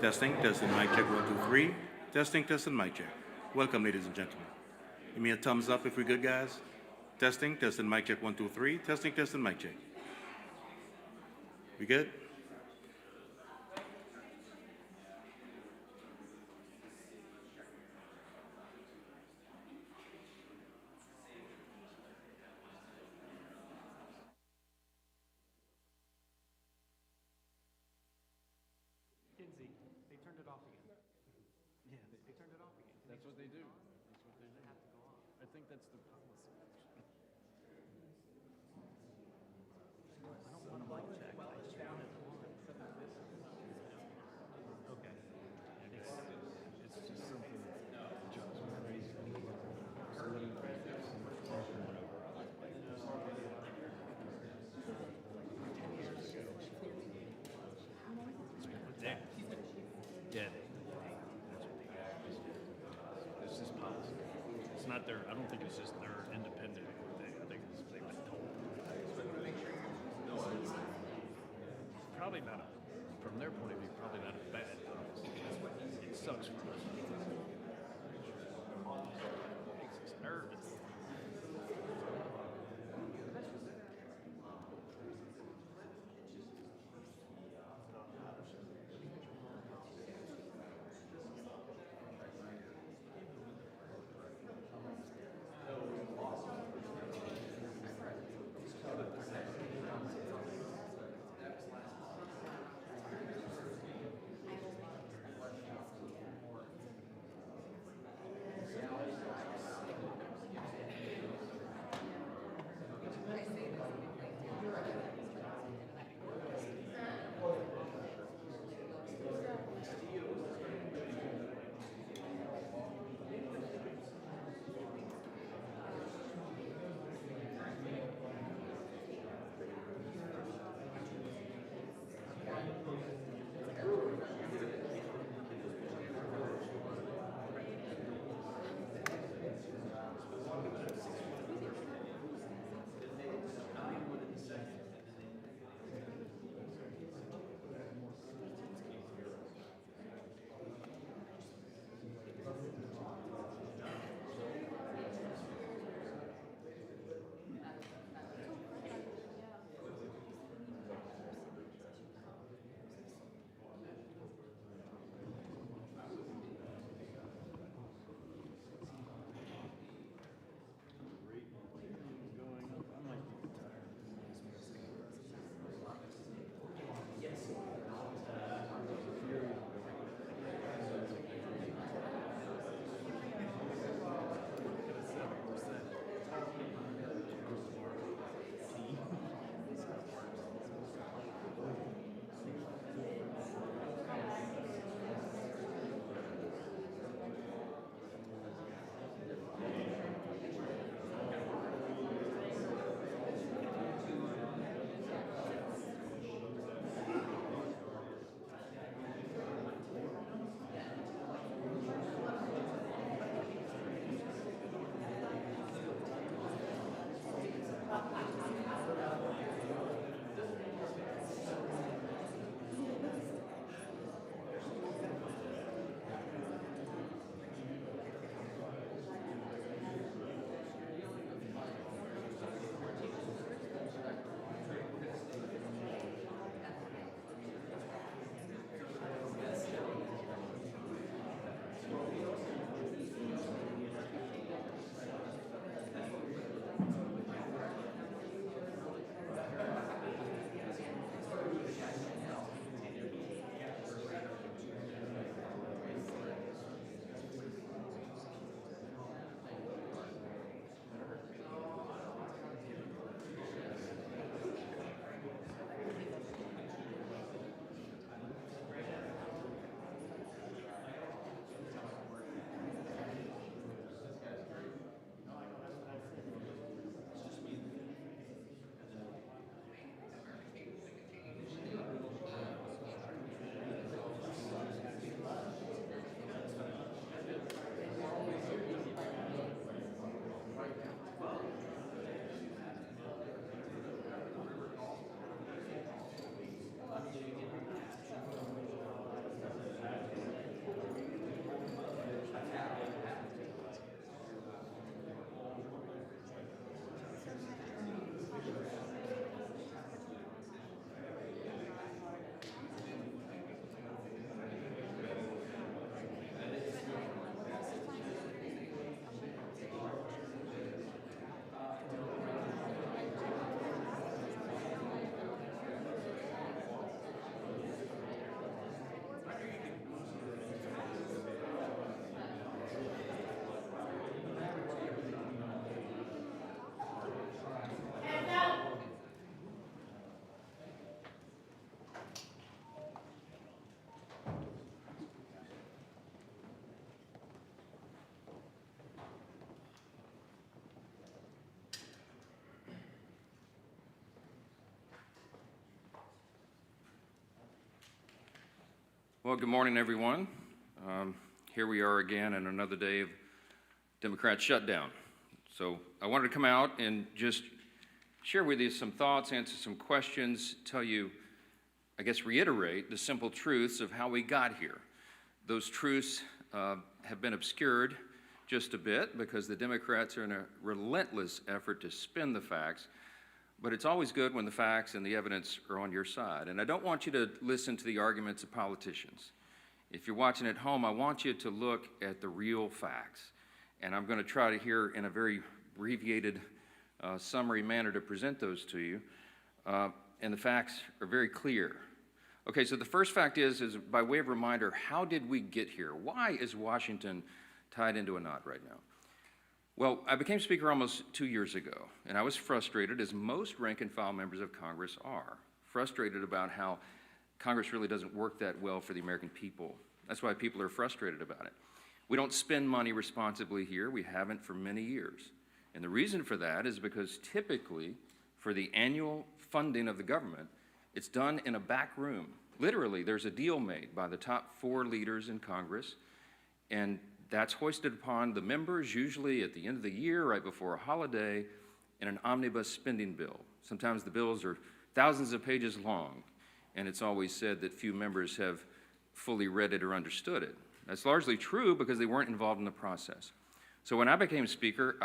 Testing, testing, mic check, one, two, three. Testing, mic check. Welcome, ladies and gentlemen. Give me a thumbs up if we're good, guys. Testing, mic check, one, two, three. Testing, mic check. We good? Kinsey, they turned it off again. Yeah, they turned it off again. That's what they do. That's what they do. Have to go on. I think that's the policy. I don't want a mic check. I just want it on. Okay. It's just something that John's raised. Yeah, it's just policy. It's not their. I don't think it's just their independent thing. I think it's they've been told. Probably not. From their point of view, probably not as bad. It sucks for us. Makes us nervous. Well, good morning, everyone. Here we are again on another day of Democrat shutdown. So I wanted to come out and just share with you some thoughts, answer some questions, tell you, I guess, reiterate the simple truths of how we got here. Those truths have been obscured just a bit because the Democrats are in a relentless effort to spin the facts, but it's always good when the facts and the evidence are on your side. And I don't want you to listen to the arguments of politicians. If you're watching at home, I want you to look at the real facts. And I'm going to try to here in a very abbreviated summary manner to present those to you. And the facts are very clear. Okay, so the first fact is by way of reminder, how did we get here? Why is Washington tied into a knot right now? Well, I became Speaker almost 2 years ago, and I was frustrated, as most rank-and-file members of Congress are, frustrated about how Congress really doesn't work that well for the American people. That's why people are frustrated about it. We don't spend money responsibly here. We haven't for many years. And the reason for that is because typically, for the annual funding of the government, it's done in a back room. Literally, there's a deal made by the top 4 leaders in Congress, and that's hoisted upon the members, usually at the end of the year, right before a holiday, in an omnibus spending bill. Sometimes the bills are thousands of pages long, and it's always said that few members have fully read it or understood it. That's largely true because they weren't involved in the process. So when I became Speaker,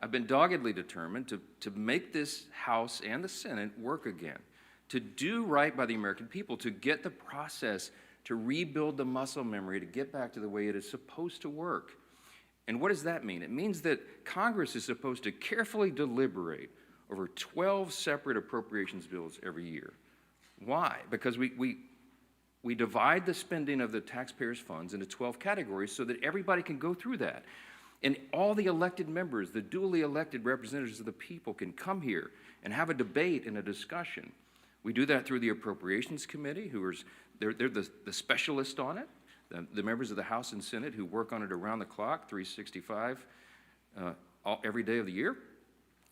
I've been doggedly determined to make this House and the Senate work again, to do right by the American people, to get the process to rebuild the muscle memory, to get back to the way it is supposed to work. And what does that mean? It means that Congress is supposed to carefully deliberate over 12 separate appropriations bills every year. Why? Because we divide the spending of the taxpayers' funds into 12 categories so that everybody can go through that. And all the elected members, the duly elected representatives of the people, can come here and have a debate and a discussion. We do that through the Appropriations Committee, they're the specialists on it, the members of the House and Senate who work on it around the clock, 365, every day of the year.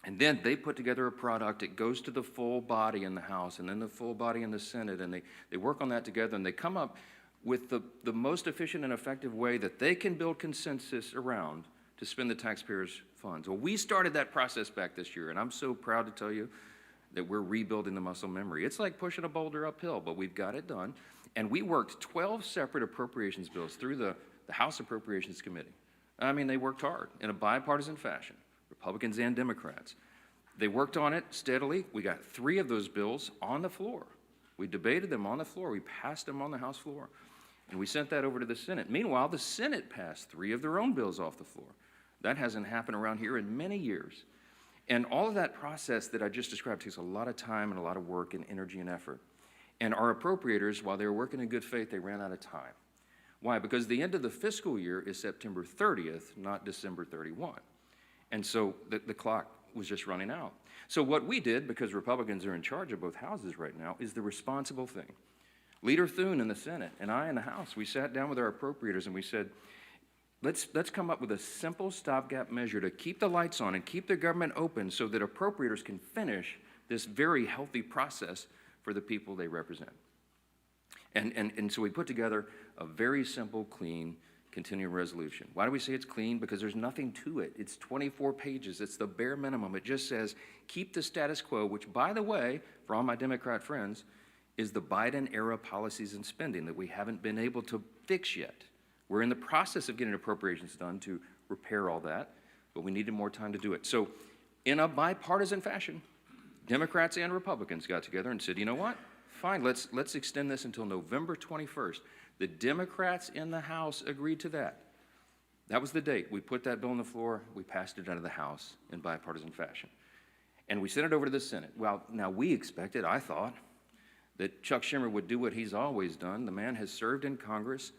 And then they put together a product. It goes to the full body in the House and then the full body in the Senate, and they work on that together, and they come up with the most efficient and effective way that they can build consensus around to spend the taxpayers' funds. Well, we started that process back this year, and I'm so proud to tell you that we're rebuilding the muscle memory. It's like pushing a boulder uphill, but we've got it done. And we worked 12 separate appropriations bills through the House Appropriations Committee. I mean, they worked hard in a bipartisan fashion, Republicans and Democrats. They worked on it steadily. We got 3 of those bills on the floor. We debated them on the floor. We passed them on the House floor. And we sent that over to the Senate. Meanwhile, the Senate passed 3 of their own bills off the floor. That hasn't happened around here in many years. And all of that process that I just described takes a lot of time and a lot of work and energy and effort. And our appropriators, while they were working in good faith, they ran out of time. Why? Because the end of the fiscal year is September 30th, not December 31. And so the clock was just running out. So what we did, because Republicans are in charge of both houses right now, is the responsible thing. Leader Thune in the Senate and I in the House, we sat down with our appropriators and we said, let's come up with a simple stopgap measure to keep the lights on and keep the government open so that appropriators can finish this very healthy process for the people they represent. And so we put together a very simple, clean, continuing resolution. Why do we say it's clean? Because there's nothing to it. It's 24 pages. It's the bare minimum. It just says, keep the status quo, which, by the way, for all my Democrat friends, is the Biden-era policies and spending that we haven't been able to fix yet. We're in the process of getting appropriations done to repair all that, but we needed more time to do it. So in a bipartisan fashion, Democrats and Republicans got together and said, you know what? Fine, let's extend this until November 21st. The Democrats in the House agreed to that. That was the date. We put that bill on the floor. We passed it out of the House in bipartisan fashion. And we sent it over to the Senate. Well, now we expected, I thought, that Chuck Schumer would do what he's always done. The man has served in Congress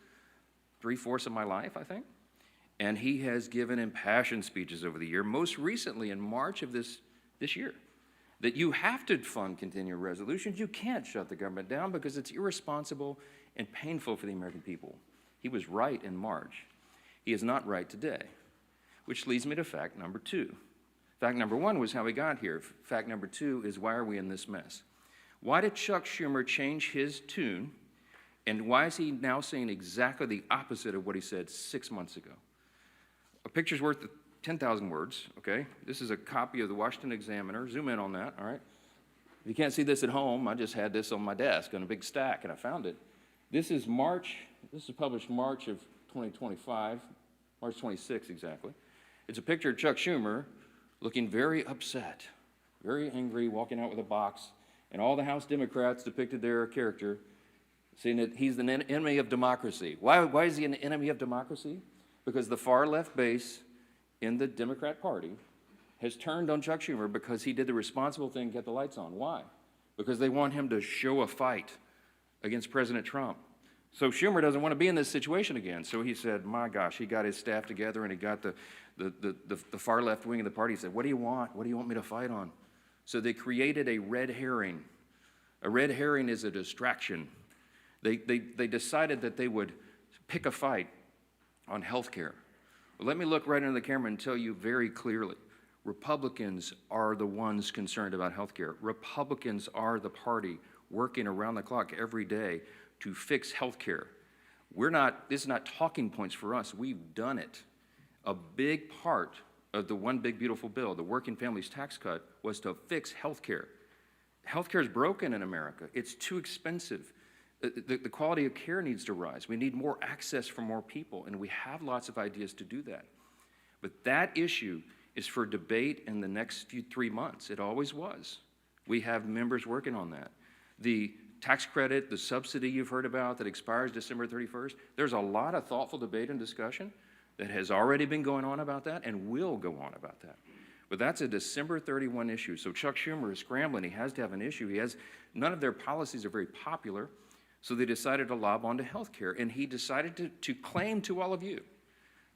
3/4 of my life, I think. And he has given impassioned speeches over the year, most recently in March of this year, that you have to fund continuing resolutions. You can't shut the government down because it's irresponsible and painful for the American people. He was right in March. He is not right today, which leads me to fact number 2. Fact number 1 was how we got here. Fact number 2 is why are we in this mess? Why did Chuck Schumer change his tune And why is he now saying exactly the opposite of what he said 6 months ago? A picture's worth 10,000 words, okay? This is a copy of the Washington Examiner. Zoom in on that, all right? If you can't see this at home, I just had this on my desk on a big stack, and I found it. This is published March of 2025, March 26 exactly. It's a picture of Chuck Schumer looking very upset, very angry, walking out with a box, and all the House Democrats depicted their character, saying that he's an enemy of democracy. Why is he an enemy of democracy? Because the far left base in the Democrat Party has turned on Chuck Schumer because he did the responsible thing, get the lights on. Why? Because they want him to show a fight against President Trump. So Schumer doesn't want to be in this situation again. So he said, my gosh, he got his staff together and he got the far left wing of the party. He said, what do you want? What do you want me to fight on? So they created a red herring. A red herring is a distraction. They decided that they would pick a fight on health care. Well, let me look right into the camera and tell you very clearly, Republicans are the ones concerned about health care. Republicans are the party working around the clock every day to fix health care. This is not talking points for us. We've done it. A big part of the One Big Beautiful Bill, the Working Families Tax Cut, was to fix health care. Health care is broken in America. It's too expensive. The quality of care needs to rise. We need more access for more people, and we have lots of ideas to do that. But that issue is for debate in the next 3 months. It always was. We have members working on that. The tax credit, the subsidy you've heard about that expires December 31st, there's a lot of thoughtful debate and discussion that has already been going on about that and will go on about that. But that's a December 31 issue. So Chuck Schumer is scrambling. He has to have an issue. None of their policies are very popular. So they decided to lob onto health care, and he decided to claim to all of you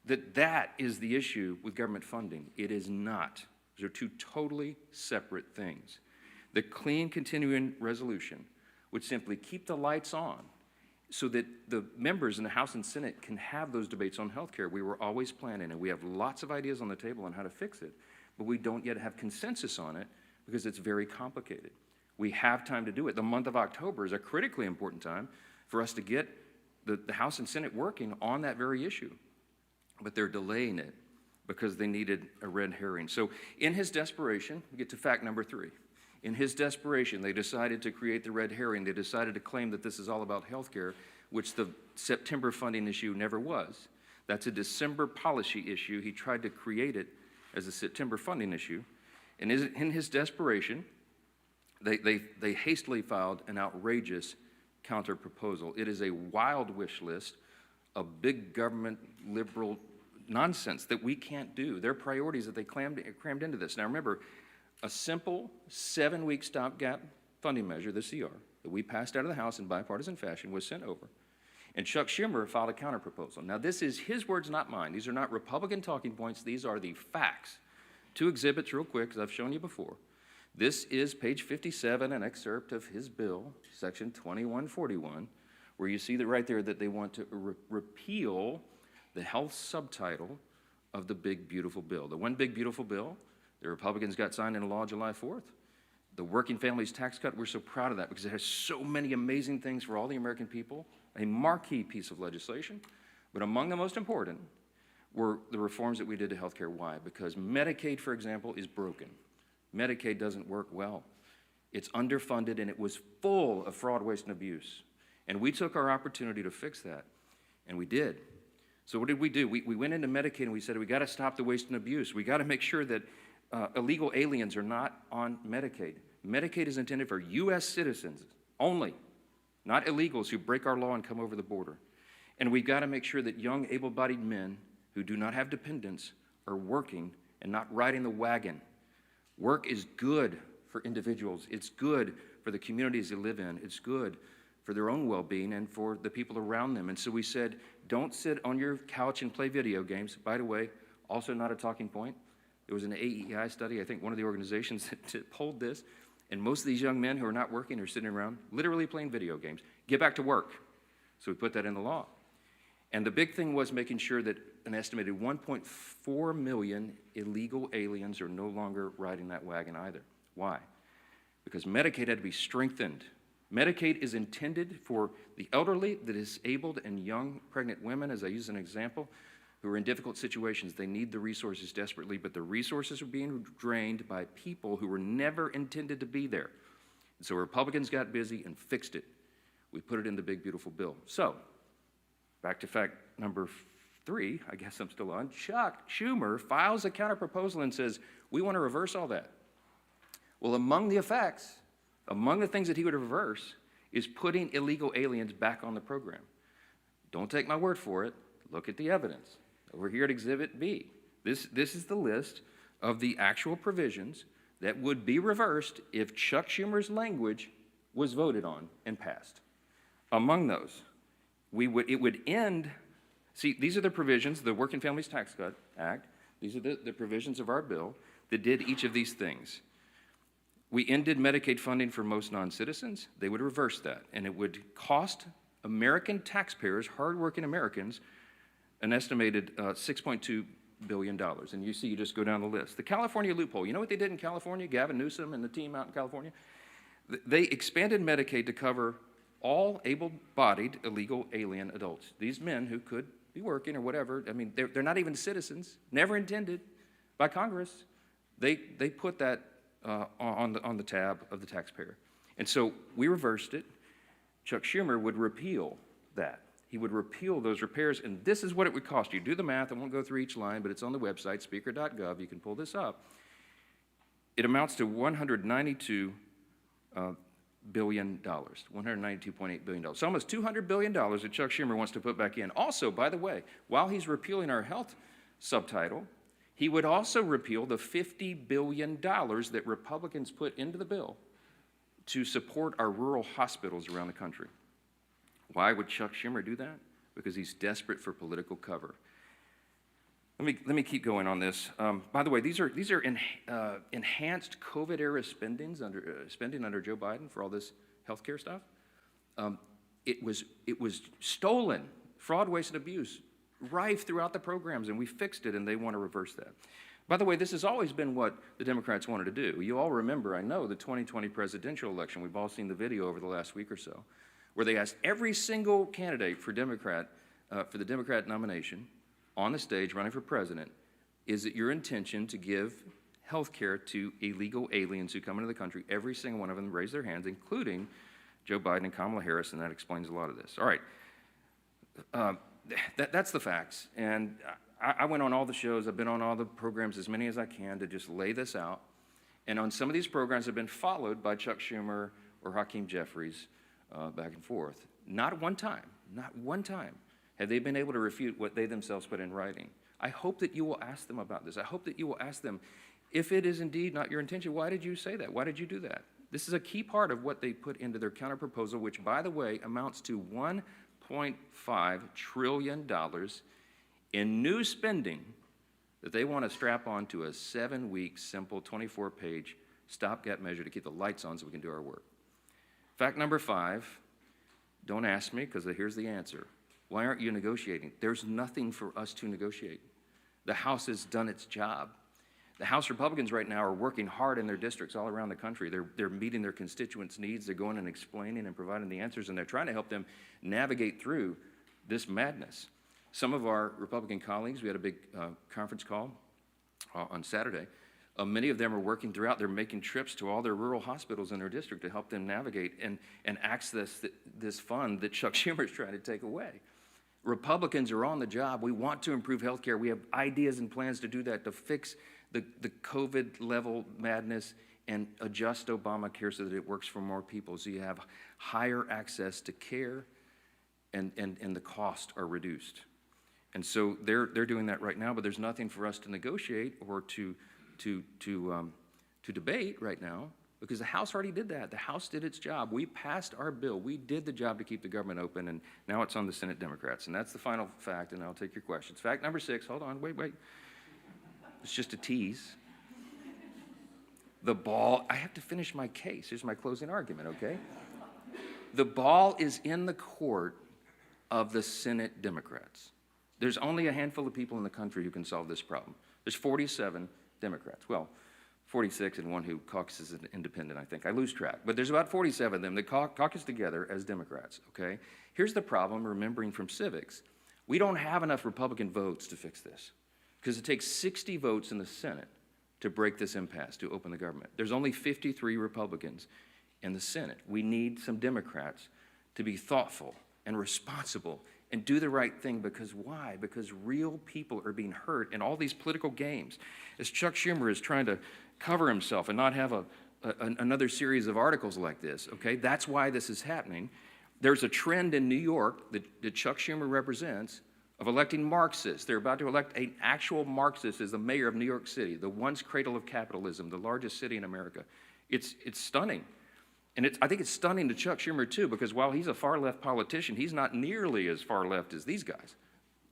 that is the issue with government funding. It is not. Those are two totally separate things. The clean continuing resolution would simply keep the lights on so that the members in the House and Senate can have those debates on health care. We were always planning, and we have lots of ideas on the table on how to fix it, but we don't yet have consensus on it because it's very complicated. We have time to do it. The month of October is a critically important time for us to get the House and Senate working on that very issue. But they're delaying it because they needed a red herring. So in his desperation, we get to fact number 3. In his desperation, they decided to create the red herring. They decided to claim that this is all about health care, which the September funding issue never was. That's a December policy issue. He tried to create it as a September funding issue. And in his desperation, they hastily filed an outrageous counter-proposal. It is a wild wish list of big government liberal nonsense that we can't do. Their priorities that they crammed into this. Now remember, a simple 7-week stopgap funding measure, the CR, that we passed out of the House in bipartisan fashion was sent over. And Chuck Schumer filed a counter-proposal. Now this is his words, not mine. These are not Republican talking points. These are the facts. 2 exhibits real quick, as I've shown you before. This is page 57, an excerpt of his bill, section 2141, where you see that right there that they want to repeal the health subtitle of the Big Beautiful Bill. The One Big Beautiful Bill, the Republicans got signed into law July 4th. The Working Families Tax Cut, we're so proud of that because it has so many amazing things for all the American people, a marquee piece of legislation. But among the most important were the reforms that we did to health care. Why? Because Medicaid, for example, is broken. Medicaid doesn't work well. It's underfunded and it was full of fraud, waste, and abuse. And we took our opportunity to fix that, and we did. So what did we do? We went into Medicaid and we said, we gotta stop the waste and abuse. We gotta make sure that illegal aliens are not on Medicaid. Medicaid is intended for US citizens only, not illegals who break our law and come over the border. And we've gotta make sure that young able-bodied men who do not have dependents are working and not riding the wagon. Work is good for individuals. It's good for the communities they live in. It's good for their own well-being and for the people around them. And so we said, don't sit on your couch and play video games. By the way, also not a talking point. There was an AEI study, I think one of the organizations that polled this, and most of these young men who are not working are sitting around literally playing video games. Get back to work. So we put that in the law. And the big thing was making sure that an estimated 1.4 million illegal aliens are no longer riding that wagon either. Why? Because Medicaid had to be strengthened Medicaid is intended for the elderly, the disabled, and young pregnant women, as I use an example, who are in difficult situations. They need the resources desperately, but the resources are being drained by people who were never intended to be there. And so Republicans got busy and fixed it. We put it in the big, beautiful bill. So, back to fact number 3, I guess I'm still on. Chuck Schumer files a counterproposal and says, we want to reverse all that. Well, among the effects, among the things that he would reverse, is putting illegal aliens back on the program. Don't take my word for it. Look at the evidence. Over here at Exhibit B. This is the list of the actual provisions that would be reversed if Chuck Schumer's language was voted on and passed. Among those, it would end, see, these are the provisions, the Working Families Tax Cut Act, these are the provisions of our bill that did each of these things. We ended Medicaid funding for most non-citizens. They would reverse that, and it would cost American taxpayers, hardworking Americans, an estimated $6.2 billion. And you see, you just go down the list. The California loophole, you know what they did in California? Gavin Newsom and the team out in California? They expanded Medicaid to cover all able-bodied illegal alien adults. These men who could be working or whatever, I mean, they're not even citizens, never intended by Congress. They put that on the tab of the taxpayer. And so we reversed it. Chuck Schumer would repeal that. He would repeal those repairs, and this is what it would cost you. Do the math. I won't go through each line, but it's on the website, speaker.gov. You can pull this up. It amounts to $192 billion, $192.8 billion. So almost $200 billion that Chuck Schumer wants to put back in. Also, by the way, while he's repealing our health subtitle, he would also repeal the $50 billion that Republicans put into the bill to support our rural hospitals around the country. Why would Chuck Schumer do that? Because he's desperate for political cover. Let me keep going on this. By the way, these are enhanced COVID-era spending under Joe Biden for all this healthcare stuff. It was stolen, fraud, waste, and abuse, rife throughout the programs, and we fixed it, and they want to reverse that. By the way, this has always been what the Democrats wanted to do. You all remember, I know, the 2020 presidential election. We've all seen the video over the last week or so, where they asked every single candidate for the Democrat nomination on the stage running for president, is it your intention to give health care to illegal aliens who come into the country? Every single one of them raised their hands, including Joe Biden and Kamala Harris, and that explains a lot of this. All right, that's the facts. And I went on all the shows. I've been on all the programs, as many as I can, to just lay this out. And on some of these programs have been followed by Chuck Schumer or Hakeem Jeffries back and forth. Not one time have they been able to refute what they themselves put in writing. I hope that you will ask them about this. I hope that you will ask them, if it is indeed not your intention, why did you say that? Why did you do that? This is a key part of what they put into their counterproposal, which, by the way, amounts to $1.5 trillion in new spending that they want to strap onto a 7-week, simple, 24-page stopgap measure to keep the lights on so we can do our work. Fact number 5, don't ask me, because here's the answer. Why aren't you negotiating? There's nothing for us to negotiate. The House has done its job. The House Republicans right now are working hard in their districts all around the country. They're meeting their constituents' needs. They're going and explaining and providing the answers, and they're trying to help them navigate through this madness. Some of our Republican colleagues, we had a big conference call on Saturday. Many of them are working throughout. They're making trips to all their rural hospitals in their district to help them navigate and access this fund that Chuck Schumer is trying to take away. Republicans are on the job. We want to improve health care. We have ideas and plans to do that, to fix the COVID level madness and adjust Obamacare so that it works for more people, so you have higher access to care and the costs are reduced. And so they're doing that right now, but there's nothing for us to negotiate or to debate right now, because the House already did that. The House did its job. We passed our bill. We did the job to keep the government open, and now it's on the Senate Democrats. And that's the final fact, and I'll take your questions. Fact number 6, hold on, wait. It's just a tease. The ball, I have to finish my case. Here's my closing argument, okay? The ball is in the court of the Senate Democrats. There's only a handful of people in the country who can solve this problem. There's 47 Democrats. Well, 46 and one who caucuses as an independent, I think. I lose track. But there's about 47 of them that caucus together as Democrats, okay? Here's the problem, remembering from civics. We don't have enough Republican votes to fix this because it takes 60 votes in the Senate to break this impasse, to open the government. There's only 53 Republicans in the Senate. We need some Democrats to be thoughtful and responsible and do the right thing, because why? Because real people are being hurt in all these political games. As Chuck Schumer is trying to cover himself and not have another series of articles like this, okay? That's why this is happening. There's a trend in New York that Chuck Schumer represents of electing Marxists. They're about to elect an actual Marxist as the mayor of New York City, the once cradle of capitalism, the largest city in America. It's stunning. And I think it's stunning to Chuck Schumer, too, because while he's a far-left politician, he's not nearly as far-left as these guys,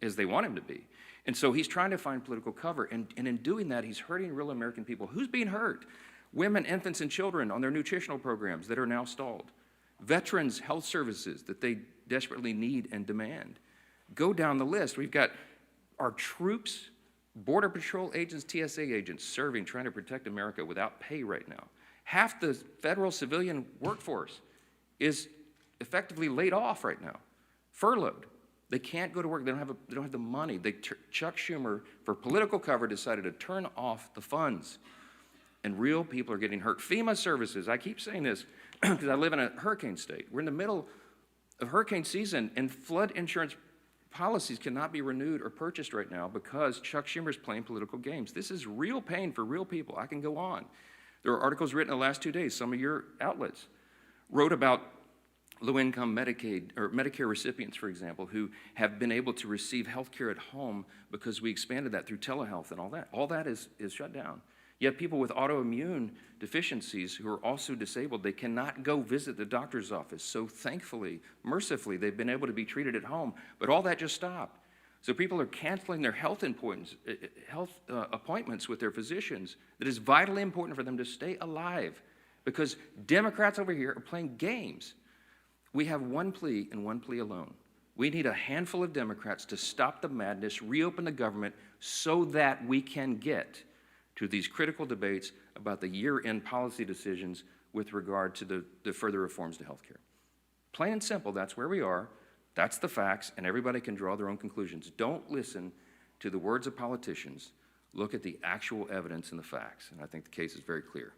as they want him to be. And so he's trying to find political cover, and in doing that, he's hurting real American people. Who's being hurt? Women, infants, and children on their nutritional programs that are now stalled. Veterans' health services that they desperately need and demand. Go down the list. We've got our troops, Border Patrol agents, TSA agents serving, trying to protect America without pay right now. Half the federal civilian workforce is effectively laid off right now, furloughed. They can't go to work. They don't have the money. Chuck Schumer, for political cover, decided to turn off the funds, and real people are getting hurt. FEMA services, I keep saying this because I live in a hurricane state. We're in the middle of hurricane season, and flood insurance policies cannot be renewed or purchased right now because Chuck Schumer's playing political games. This is real pain for real people. I can go on. There are articles written in the last 2 days. Some of your outlets wrote about low-income Medicaid or Medicare recipients, for example, who have been able to receive health care at home because we expanded that through telehealth and all that. All that is shut down. Yet people with autoimmune deficiencies who are also disabled, they cannot go visit the doctor's office. So thankfully, mercifully, they've been able to be treated at home. But all that just stopped. So people are canceling their health appointments with their physicians that is vitally important for them to stay alive, because Democrats over here are playing games. We have one plea and one plea alone. We need a handful of Democrats to stop the madness, reopen the government so that we can get to these critical debates about the year-end policy decisions with regard to the further reforms to health care. Plain and simple, that's where we are. That's the facts, and everybody can draw their own conclusions. Don't listen to the words of politicians. Look at the actual evidence and the facts, and I think the case is very clear.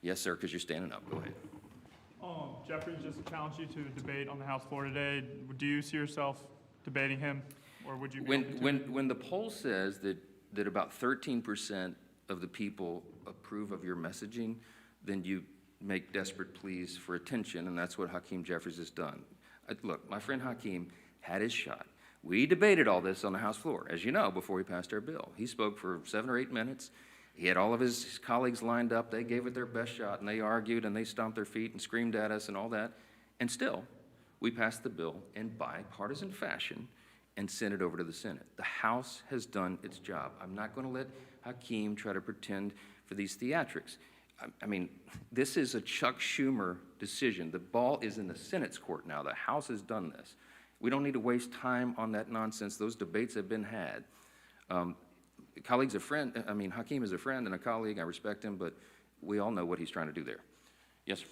Yes, sir, because you're standing up. Go ahead. Jeffrey just challenged you to debate on the House floor today. Do you see yourself debating him, or would you be open to when the poll says that about 13% of the people approve of your messaging, then you make desperate pleas for attention, and that's what Hakeem Jeffries has done. Look, my friend Hakeem had his shot. We debated all this on the House floor, as you know, before we passed our bill. He spoke for 7 or 8 minutes. He had all of his colleagues lined up. They gave it their best shot, and they argued, and they stomped their feet and screamed at us and all that. And still, we passed the bill in bipartisan fashion and sent it over to the Senate. The House has done its job. I'm not going to let Hakeem try to pretend for these theatrics. I mean, this is a Chuck Schumer decision. The ball is in the Senate's court now. The House has done this. We don't need to waste time on that nonsense. Those debates have been had. Hakeem is a friend and a colleague. I respect him, but we all know what he's trying to do there. Yes, sir.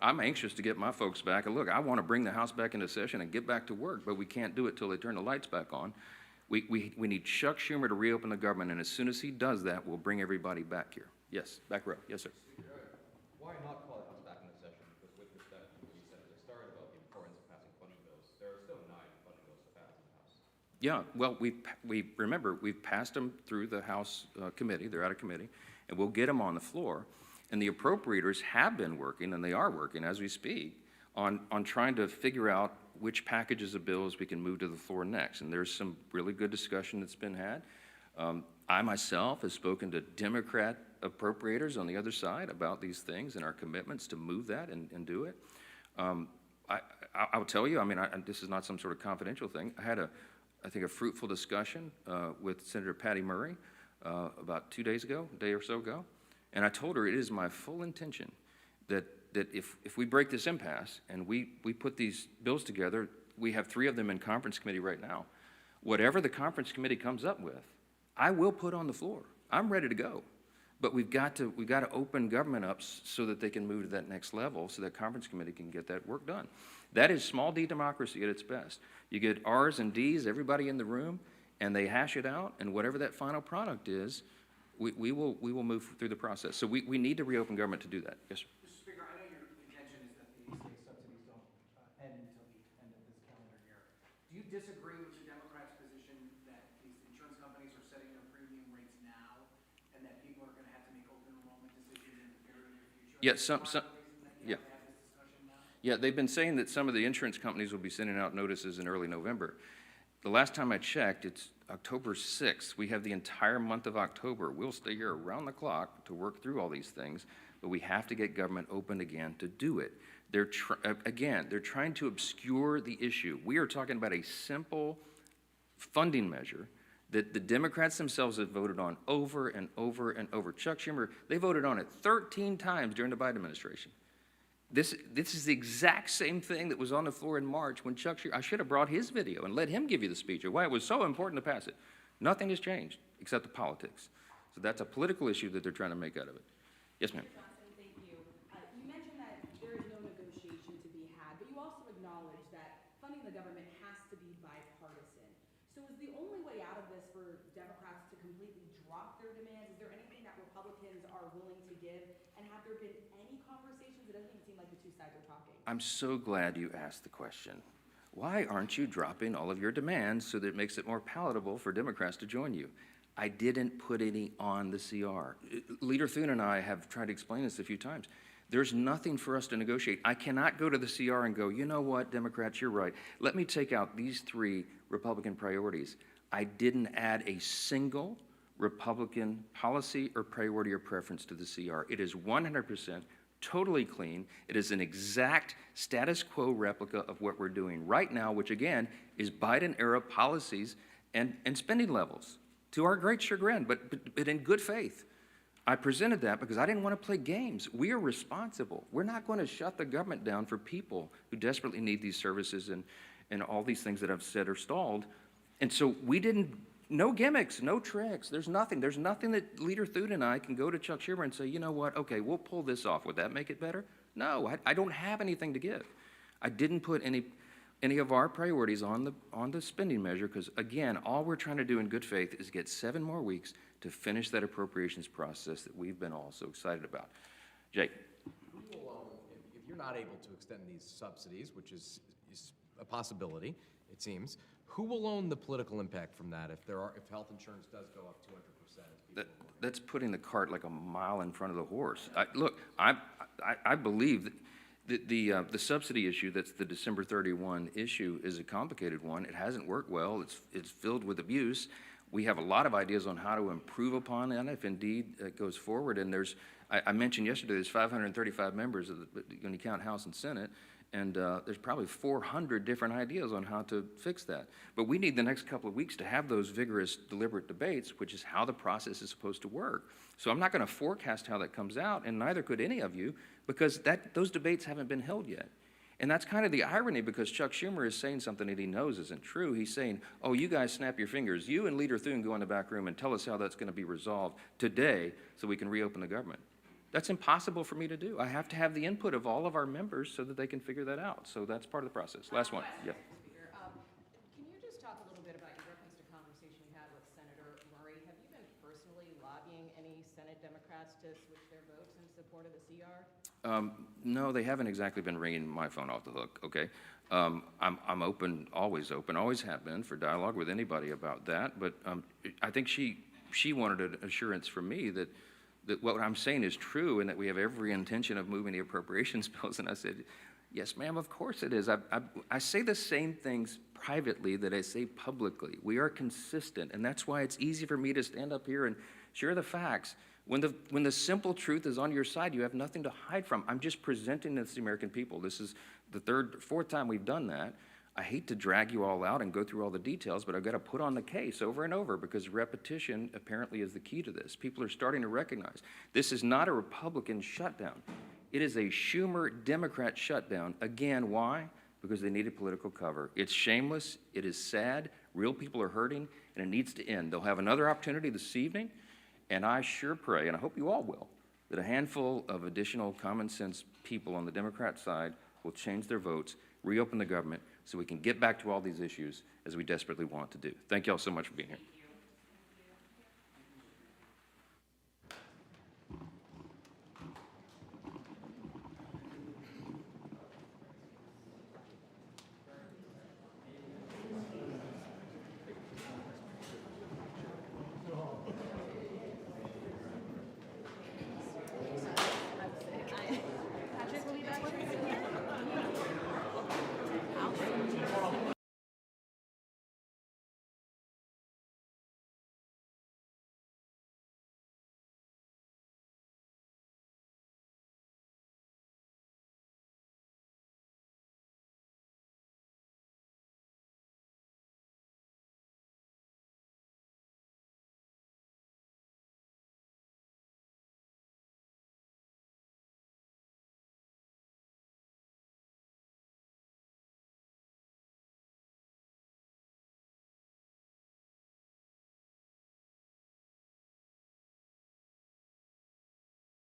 I'm anxious to get my folks back. And look, I want to bring the House back into session and get back to work, but we can't do it till they turn the lights back on. We need Chuck Schumer to reopen the government, and as soon as he does that, we'll bring everybody back here. Yes, back row. Yes, sir. Why not call the House back into session? Because with respect to what you said at the start about the importance of passing funding bills, there are still 9 funding bills to pass in the House. Yeah, well, we've passed them through the House committee. They're out of committee, and we'll get them on the floor. And the appropriators have been working, and they are working as we speak, on trying to figure out which packages of bills we can move to the floor next. And there's some really good discussion that's been had. I myself have spoken to Democrat appropriators on the other side about these things and our commitments to move that and do it. I'll tell you, this is not some sort of confidential thing. I had I think a fruitful discussion with Senator Patty Murray about 2 days ago, a day or so ago. And I told her it is my full intention that if we break this impasse and we put these bills together, we have 3 of them in conference committee right now. Whatever the conference committee comes up with, I will put on the floor. I'm ready to go. But we've got to open government up so that they can move to that next level, so that conference committee can get that work done. That is small d democracy at its best. You get R's and D's, everybody in the room, and they hash it out, and whatever that final product is, we will move through the process. So we need to reopen government to do that. Yes, sir. Mr. Speaker, I know your intention is that these state subsidies don't end until the end of this calendar year. Do you disagree with the Democrats' position that these insurance companies are setting their premium rates now and that people are going to have to make open enrollment decisions in the very near future? Yeah, Yeah. yeah. Yeah, they've been saying that some of the insurance companies will be sending out notices in early November. The last time I checked, it's October 6th. We have the entire month of October. We'll stay here around the clock to work through all these things, but we have to get government open again to do it. They're trying to obscure the issue. We are talking about a simple funding measure that the Democrats themselves have voted on over and over and over. Chuck Schumer, they voted on it 13 times during the Biden administration. This is the exact same thing that was on the floor in March when Chuck Schumer, I should have brought his video and let him give you the speech of why it was so important to pass it. Nothing has changed except the politics. So that's a political issue that they're trying to make out of it. Yes, ma'am. Johnson, thank you. You mentioned that there is no negotiation to be had, but you also acknowledge that funding the government has to be bipartisan. So is the only way out of this for Democrats to completely drop their demands? Is there anything that Republicans are willing to give? And have there been any conversations? It doesn't even seem like the two sides are talking. I'm so glad you asked the question. Why aren't you dropping all of your demands so that it makes it more palatable for Democrats to join you? I didn't put any on the CR. Leader Thune and I have tried to explain this a few times. There's nothing for us to negotiate. I cannot go to the CR and go, you know what, Democrats, you're right. Let me take out these 3 Republican priorities. I didn't add a single Republican policy or priority or preference to the CR. It is 100% totally clean. It is an exact status quo replica of what we're doing right now, which again is Biden-era policies and spending levels, to our great chagrin, but in good faith. I presented that because I didn't want to play games. We are responsible. We're not going to shut the government down for people who desperately need these services and all these things that I've said are stalled. And so we didn't, no gimmicks, no tricks. There's nothing that Leader Thune and I can go to Chuck Schumer and say, you know what, okay, we'll pull this off. Would that make it better? No, I don't have anything to give. I didn't put any of our priorities on the spending measure because, again, all we're trying to do in good faith is get 7 more weeks to finish that appropriations process that we've been all so excited about. Jake. Who will own, if you're not able to extend these subsidies, which is a possibility, it seems, who will own the political impact from that if health insurance does go up 200%? That's putting the cart like a mile in front of the horse. I believe that the subsidy issue, that's the December 31 issue, is a complicated one. It hasn't worked well. It's filled with abuse. We have a lot of ideas on how to improve upon that if indeed it goes forward. And I mentioned yesterday, there's 535 members when you count House and Senate, and there's probably 400 different ideas on how to fix that. But we need the next couple of weeks to have those vigorous, deliberate debates, which is how the process is supposed to work. So I'm not going to forecast how that comes out, and neither could any of you, because those debates haven't been held yet. And that's kind of the irony, because Chuck Schumer is saying something that he knows isn't true. He's saying, oh, you guys snap your fingers. You and Leader Thune go in the back room and tell us how that's going to be resolved today so we can reopen the government. That's impossible for me to do. I have to have the input of all of our members so that they can figure that out. So that's part of the process. Last one. Yeah. Speaker, can you just talk a little bit about your reference to conversation you had with Senator Murray? Have you been personally lobbying any Senate Democrats to switch their votes in support of the CR? No, they haven't exactly been ringing my phone off the hook, okay? I'm open, always have been, for dialogue with anybody about that, but I think she wanted an assurance from me that what I'm saying is true and that we have every intention of moving the appropriations bills, and I said, yes, ma'am, of course it is. I say the same things privately that I say publicly. We are consistent, and that's why it's easy for me to stand up here and share the facts. When the simple truth is on your side, you have nothing to hide from. I'm just presenting this to the American people. This is the fourth time we've done that. I hate to drag you all out and go through all the details, but I've got to put on the case over and over because repetition apparently is the key to this. People are starting to recognize this is not a Republican shutdown. It is a Schumer Democrat shutdown. Again, why? because they needed political cover. It's shameless, it is sad, real people are hurting, and it needs to end. They'll have another opportunity this evening, and I sure pray, and I hope you all will, that a handful of additional common sense people on the Democrat side will change their votes, reopen the government, so we can get back to all these issues as we desperately want to do. Thank you all so much for being here.